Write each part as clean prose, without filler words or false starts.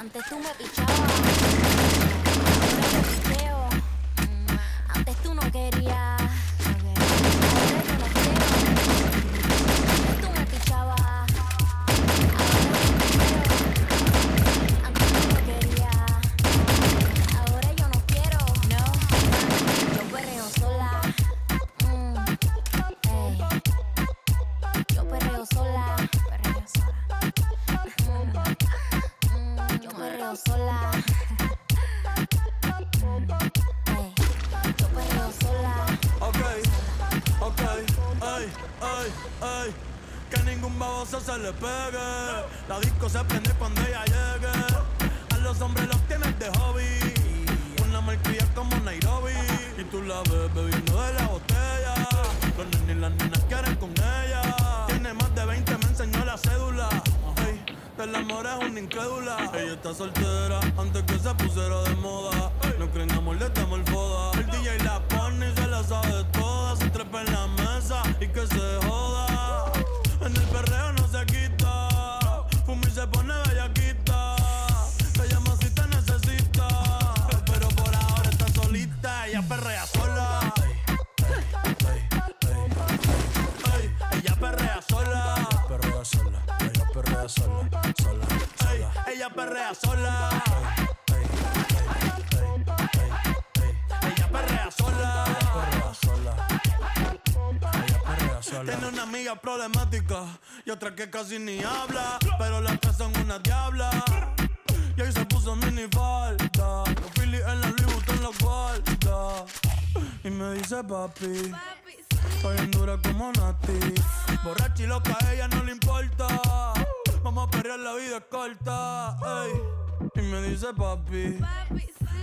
Antes tú me pichabas, ahora te picheo. Antes tú no querías, ahora yo no quiero. Antes tú me pichabas, ahora te picheo. Antes tú no querías, ahora yo no quiero. No, yo perreo sola. Ey. Yo perreo sola. Yo perreo sola. Yo perreo sola. Ok, ey. Que ningún baboso se le pegue. La disco se prende cuando ella llegue. A los hombres los tienes de hobby. Una marquilla como Nairobi. Y tú la ves bebiendo de la botella. Los nenes y las nenas quieren con ella. Tiene más de 20, me enseñó la cédula. Ey, del amor es una incrédula. Ella está soltera antes que se pusiera de moda. No creen amor, le damos el foda. El DJ la pone y se la sabe toda. Se trepa en la mesa y que se joda. En el perreo no se quita. Fuma y se pone bellaquita. Te llama si te necesita. Pero por ahora está solita. Ella perrea sola. Ella perrea sola. Perrea sola, ella perrea sola, sola, sola. Ella perrea sola. Ella perrea sola. Perrea sola. Ella perrea sola. Tiene una amiga problemática y otra que casi ni habla, pero las tres son una diabla. Y ahí se puso mini falta. Los Phillies en la Louis Vuitton los guarda. Y me dice papi, estoy bien dura como Nati. Borracha y loca, a ella no le importa. Vamos a perrear, la vida es corta. Ey. Y me dice papi,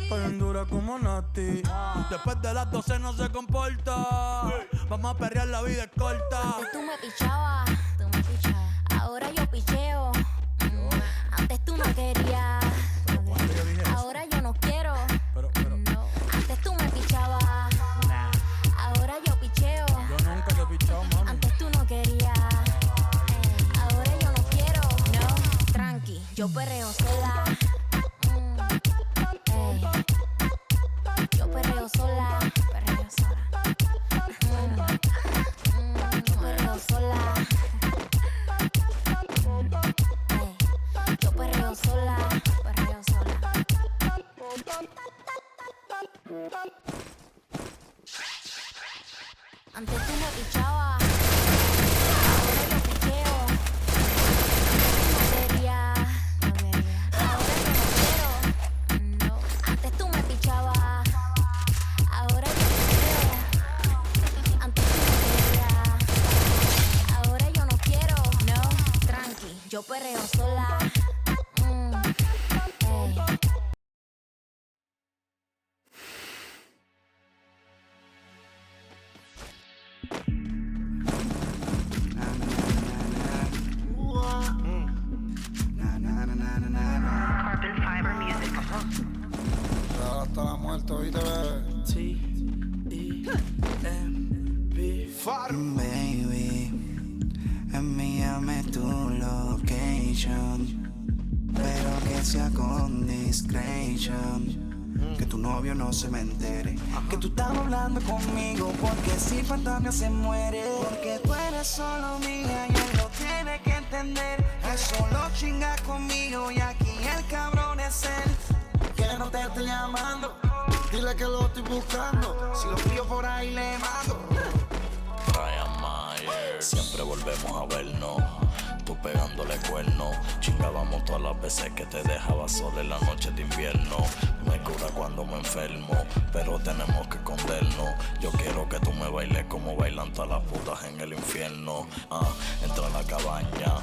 estoy bien dura como Nati. Después de las 12 no se comporta. Vamos a perrear, la vida es corta. Antes tú me pichabas, ahora yo picheo. Antes tú no querías, ahora yo no quiero. Pero, Antes tú me pichabas, ahora yo picheo. yo nunca te he pichado, mami. Antes tú no querías, ahora yo no quiero. No, tranqui, yo perreo sola. Ey. Yo perreo sola. Yo perreo sola. Ey. Yo perreo sola. Antes tú me pichabas, ahora yo picheo. No querías, ahora yo no quiero. Antes tú me pichabas, ahora yo picheo. Antes tú no querías, ahora yo no quiero. No, tranqui, yo perreo sola. Ey. Carbon Fiber Music. Hasta la muerte, oíste, bebé. Baby, envíame tu location, pero que sea con discretion. Que tu novio no se me entere. Que tú estás hablando conmigo, porque si fantasma se muere. Porque tú eres solo mía y él lo tiene que entender. Él solo chinga conmigo y aquí el cabrón es él. Que no te estoy llamando, dile que lo estoy buscando. Si lo pillo por ahí le mando. Brian Myers, siempre volvemos a vernos. Tú pegándole cuerno, chingábamos todas las veces que te dejaba sola en la noche de invierno. Me cura cuando me enfermo, pero tenemos que escondernos. Yo quiero que tú me bailes como bailan todas las putas en el infierno. Entra a la cabaña,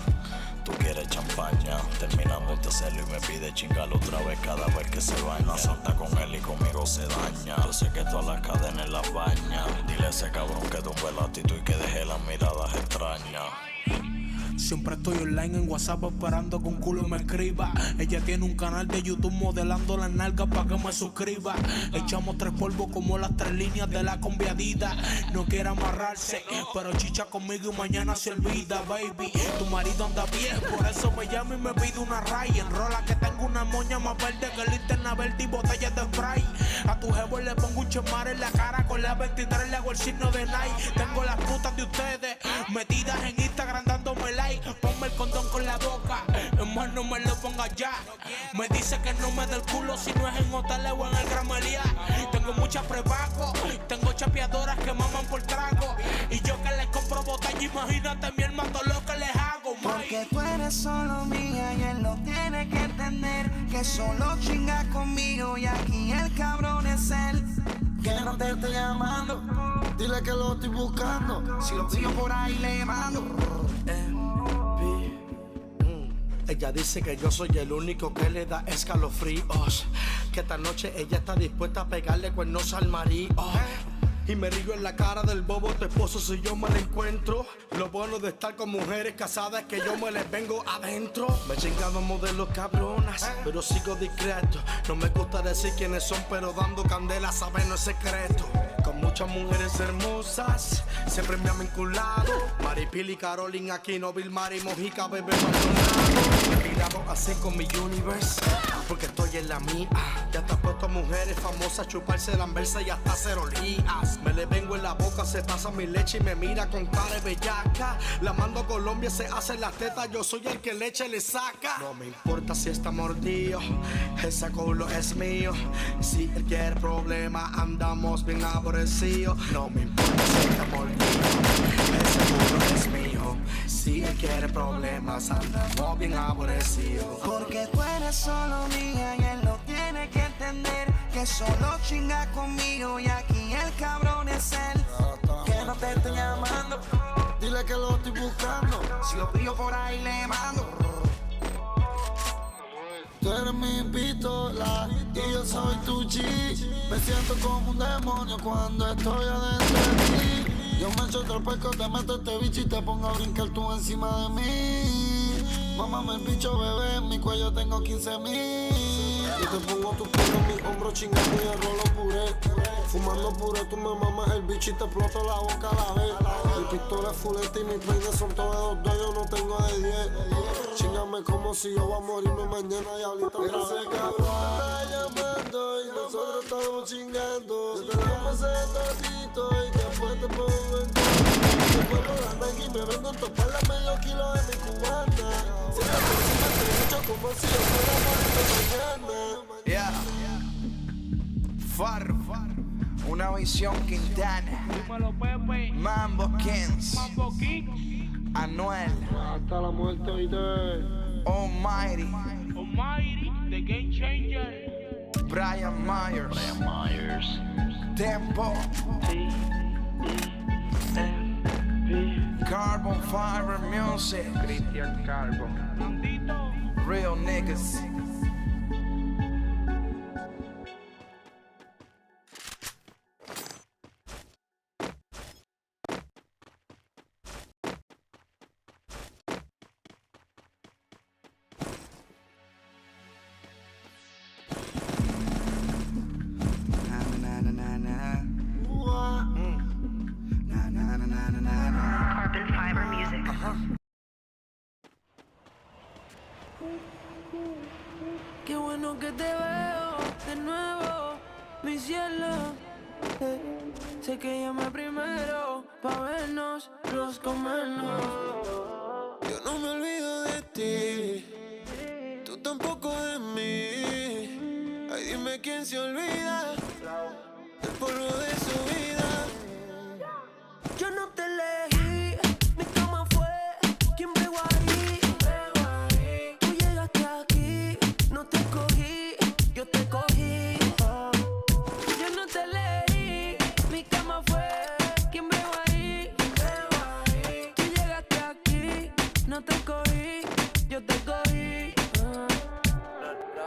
tú quieres champaña. Terminamos de hacerlo y me pide chingarlo otra vez cada vez que se baña. Salta con él y conmigo se daña. Yo sé que todas las cadenas las baña. Dile a ese cabrón que tumbe la actitud y que deje las miradas extrañas. Siempre estoy online en WhatsApp esperando que un culo me escriba. Ella tiene un canal de YouTube modelando las nalgas pa' que me suscriba. Echamos 3 polvos como las 3 líneas de la conviadita. No quiere amarrarse, pero chicha conmigo y mañana se olvida, baby. Tu marido anda bien, por eso me llama y me pide una ray. Enrola que tengo una moña más verde que linterna verde y botellas de spray. A tu jevo le pongo un chemar en la cara, con la 23 le hago el signo de Nike. Tengo las putas de ustedes metidas en Instagram dándome like. Ponme el condón con la boca, hermano, no me lo pongas ya. Me dice que no me dé el culo si no es en hoteles o en el Gran Meliá. Tengo muchas prepago, tengo chapeadoras que maman por trago. Y yo que les compro botella, imagínate mi hermano lo que les hago, porque tú eres solo mía y él lo tiene que entender. Que solo chinga conmigo y aquí el cabrón es él. Que no te estoy llamando, dile que lo estoy buscando. Si lo pillo por ahí le mando. Ella dice que yo soy el único que le da escalofríos. Que esta noche ella está dispuesta a pegarle cuernos al marido. Y me río en la cara del bobo tu esposo si yo me la encuentro. Lo bueno de estar con mujeres casadas es que yo me les vengo adentro. Me he chingado modelos cabronas, pero sigo discreto. No me gusta decir quiénes son, pero dando candela saben no es secreto. Con muchas mujeres hermosas, siempre me han vinculado. Maripili, Carolyn, Aquino, Vilmar y Mojica, bebé Maldonado. He mirado así con mi universe, porque estoy en la mía. Ya te has puesto a mujeres famosas, chuparse la anversa y hasta hacer olías. Me le vengo en la boca, se pasa mi leche y me mira con cara de bellaca. La mando a Colombia, se hace las tetas, yo soy el que leche le saca. No me importa si está mordido, ese culo es mío. Si él quiere problema, andamos bien aborrecidos. No me importa si está mordido, ese culo es mío. Si él quiere problemas, andamos bien aborrecidos. Porque tú eres solo mía y él lo tiene que entender. Que solo chinga conmigo y aquí el cabrón es él. Que no te estoy llamando, dile que lo estoy buscando. si lo pillo por ahí le mando. Tú eres mi pistola y yo soy tu G. Me siento como un demonio cuando estoy adentro de ti. Yo me echo otro pesco, te meto este bicho y te pongo a brincar tú encima de mí. Mámame el bicho, bebé, en mi cuello tengo 15,000. Yo te pongo tu pelo en mi hombro chingando y rolo puré. Fumando puré, tú me mamas el bicho y te exploto la boca a la vez. Mi pistola es fuleta y mis peines son todos de 2, yo no tengo de 10. Chingame como si yo voy a morirme mañana y ahorita otra vez. Cabrón te está llamando y nosotros estamos chingando. Yo te llamo ese tatito y después te pongo en contra. Después lo dan y me vengo a toparle medio kilo de mi cubana. Si la próxima te echo como si yo fuera a morirme mañana. Yeah. Farro, una visión Quintana, Mambo Kings, Anuel, Hasta la muerte hoy de Almighty, The Game Changer. Brian Myers, Tempo, Carbon Fiber Music, Cristian Calvo. Real Niggas. Carbon Fiber Music. Qué bueno que te veo de nuevo, mi cielo. Sé que llamé primero pa' vernos, los comernos. Yo no me olvido de ti, tú tampoco de mí. Ay, dime quién se olvida del polvo de su vida. Yo no te elegí, mi cama fue quien bregó ahí. Tú llegaste aquí, no te cogí, yo te cogí. Yo no te elegí, mi cama fue quien bregó ahí. Tú llegaste aquí, no te cogí, yo te cogí.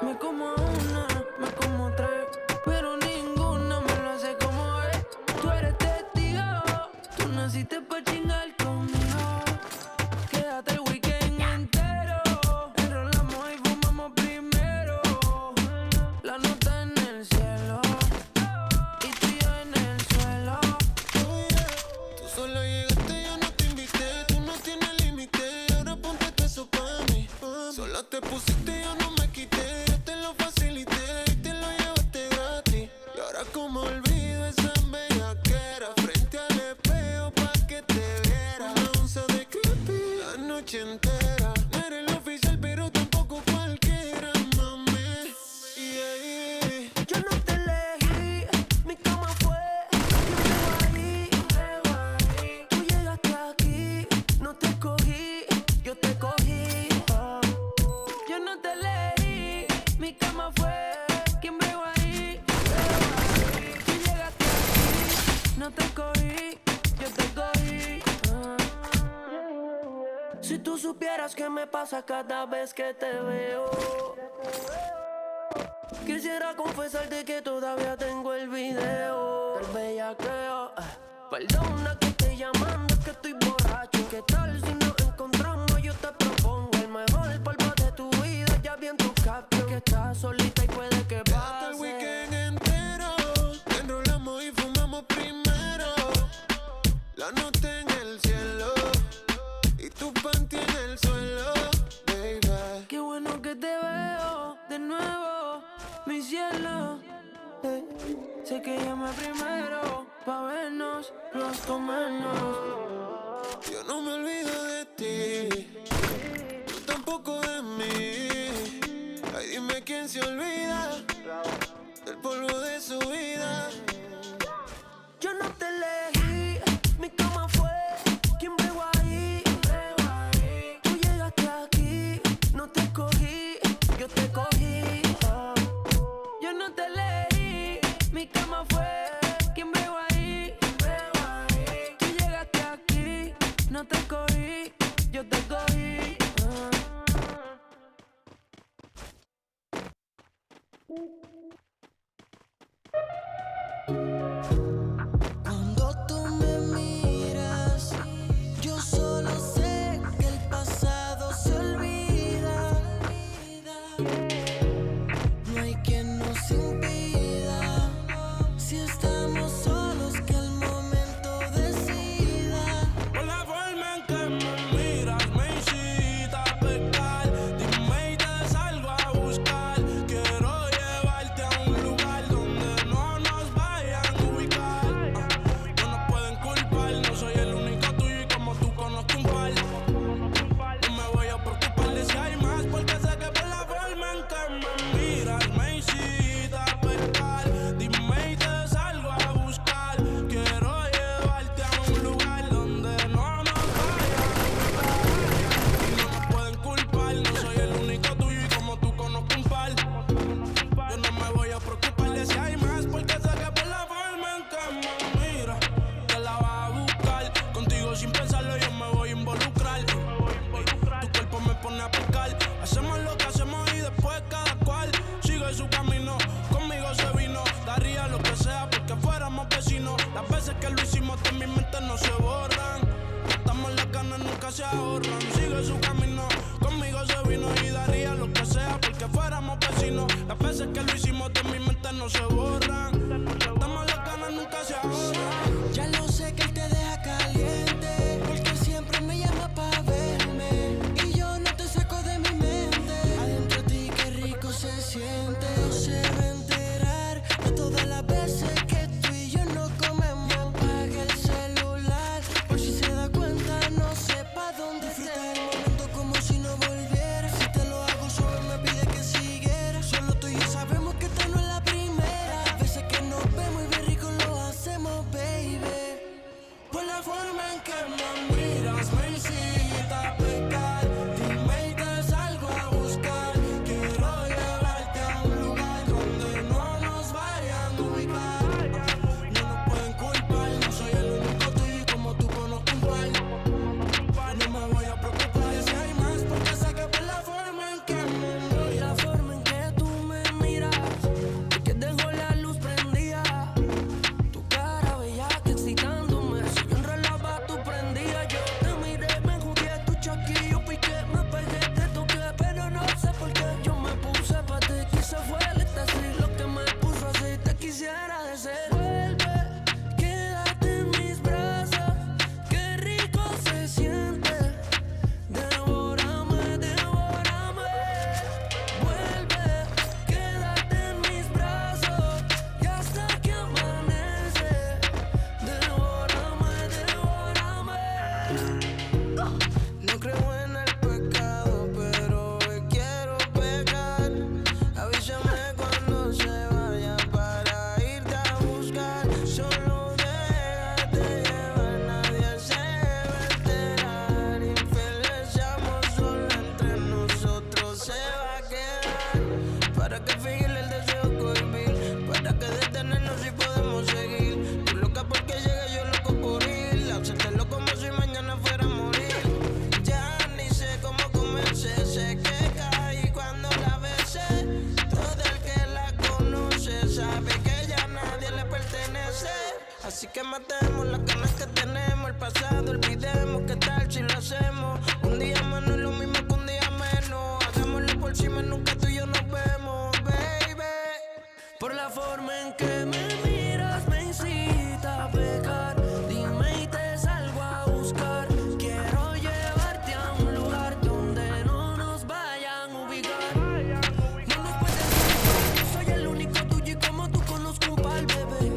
Me como una, me como tres, pero ninguna me lo hace como él. pusiste yo no me quité, yo te lo facilité y te lo llevaste gratis. Y ahora como olvido esa bellaquera, frente al espejo pa' que te viera. Una onza de creepy la noche entera. No eres el oficial pero tampoco cualquiera, mami. Yo no te elegí, mi cama fue quien pegó ahí. Tú llegaste aquí, no te escogí, yo te cogí. Yo no te elegí, mi cama fue quien pegó ahí. Tú llegaste aquí, no te escogí, yo te cogí. Si tú supieras qué me pasa cada vez que te veo, quisiera confesarte que todavía tengo el video del bellaqueo. Perdona que estoy llamando, es que estoy borracho. ¿Qué tal si nos encontramos? Yo te propongo el mejor polvo de tu vida. Ya vi en tu caption que estás solita y puede que Hasta el pase. weekend entero te enrolamos y fumamos primero. La nota en el cielo y tu panty en el suelo, baby. Qué bueno que te veo de nuevo, mi cielo. Sé que llamé primero pa' vernos, los comernos. Yo no me olvido de ti, tú tampoco de mí. Ay, dime quién se olvida del polvo de su vida. Yo no te elegí, mi cama fue quien pegó ahí. Tú llegaste aquí, no te escogí, yo te cogí. Yo no te elegí, mi cama fue quien pegó ahí. Tú llegaste aquí, no te escogí, yo te cogí. Cuando tú me miras, yo solo sé que el pasado se olvida. No hay quien nos impida, si estamos solos que el momento decida. Por la forma en que me miras me incita a pecar. Dime y te salgo a buscar. Quiero llevarte a un lugar donde no nos vayan a ubicar. No nos pueden culpar, no soy el único tuyo y como tú conozco un par. No me voy a preocupar de si hay más, porque sé que por la forma en que me miras me incita a pecar. Dime y te salgo a buscar. Quiero llevarte a un lugar donde no nos vayan a ubicar. No nos pueden culpar, no soy el único tuyo y como tú conozco un par. Yo no me voy a preocupar de si hay más, porque sé que por la forma en que me miras te la vas a buscar. Contigo sin pensarlo yo me voy a involucrar. Tu cuerpo me pone a pecar. Hacemos lo que hacemos y después cada cual sigue su camino. Conmigo se vino, daría lo que sea porque fuéramos vecinos. Las veces que lo hicimos de mi mente no se borran. Estamos las ganas, nunca se ahorran. Sigue su camino, conmigo se vino y daría lo que sea porque fuéramos vecinos. Las veces que lo hicimos de mi mente no se borran. Estamos las ganas, nunca se ahorran. Ya lo sé que él te deja caliente, porque siempre me llama pa' verme y yo no te saco de mi mente. Adentro de ti qué rico se siente. No se va a enterar de todas las veces que tú y yo no comemos. Apague el celular por si se da cuenta, no sepa dónde disfruta el momento como si no volviera. Si te lo hago suave me pide que siguiera. Solo tú y yo sabemos que esta no es la primera. matemos las ganas que tenemos. El pasado olvidemos, ¿qué tal si lo hacemos? Un día más no es lo mismo que un día menos. Hagámoslo por cima, nunca tú y yo nos vemos, baby. Por la forma en que me miras me incita a pecar. Dime y te salgo a buscar. Quiero llevarte a un lugar donde no nos vayan a ubicar. No nos puedes ubicar, yo soy el único tuyo y como tú conozco un par, bebé.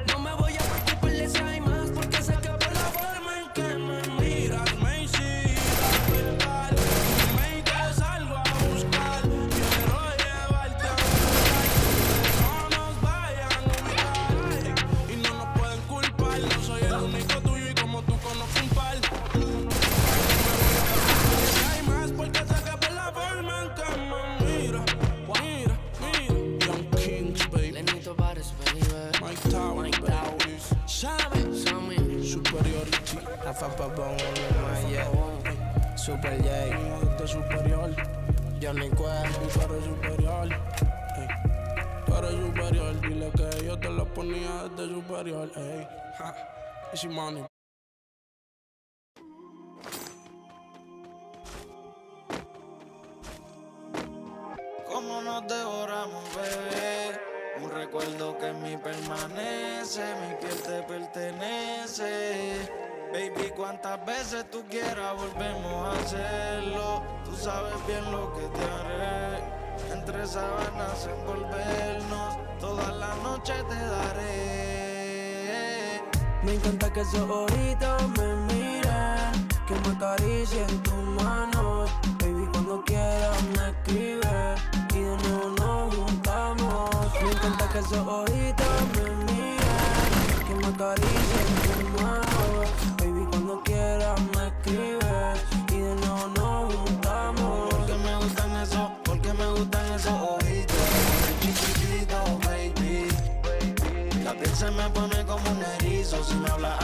No me voy a preocupar de si hay más, porque sé que por la forma en que me miras me incita a pecar. Dime y te salgo a buscar. Quiero llevarte a un lugar donde no nos vayan a ubicar. Y no nos pueden culpar, yo soy el único tuyo y como tú conozco un par. Si hay más, porque sé que por la forma en que me mira. Young Kings, baby. Lenito Bares, baby. Mike Towers, Sammy. Superiority. Rafa Pabón, Maya. Super J. Este superior. Johnny Quest. Y tú eres superior. Ey. Tú eres superior. Dile que yo te lo ponía desde superior. Ey. Ja. Easy money. Como nos devoramos, bebé. Un recuerdo que en mí permanece, mi piel te pertenece. Baby, cuantas veces tú quieras volvemos a hacerlo. Tú sabes bien lo que te haré. Entre sábanas envolvernos, toda la noche te daré. Me encanta que esos ojitos me miren, que me acaricien tus manos. Baby, cuando quieras me escribes y de nuevo nos juntamos. Me encanta que esos ojitos me miren, que me acaricien tus manos. Baby, cuando quieras me escribes y de nuevo nos juntamos. Porque me gustan esos ojitos, chiquititos, baby. La piel se me pone como un erizo si me hablas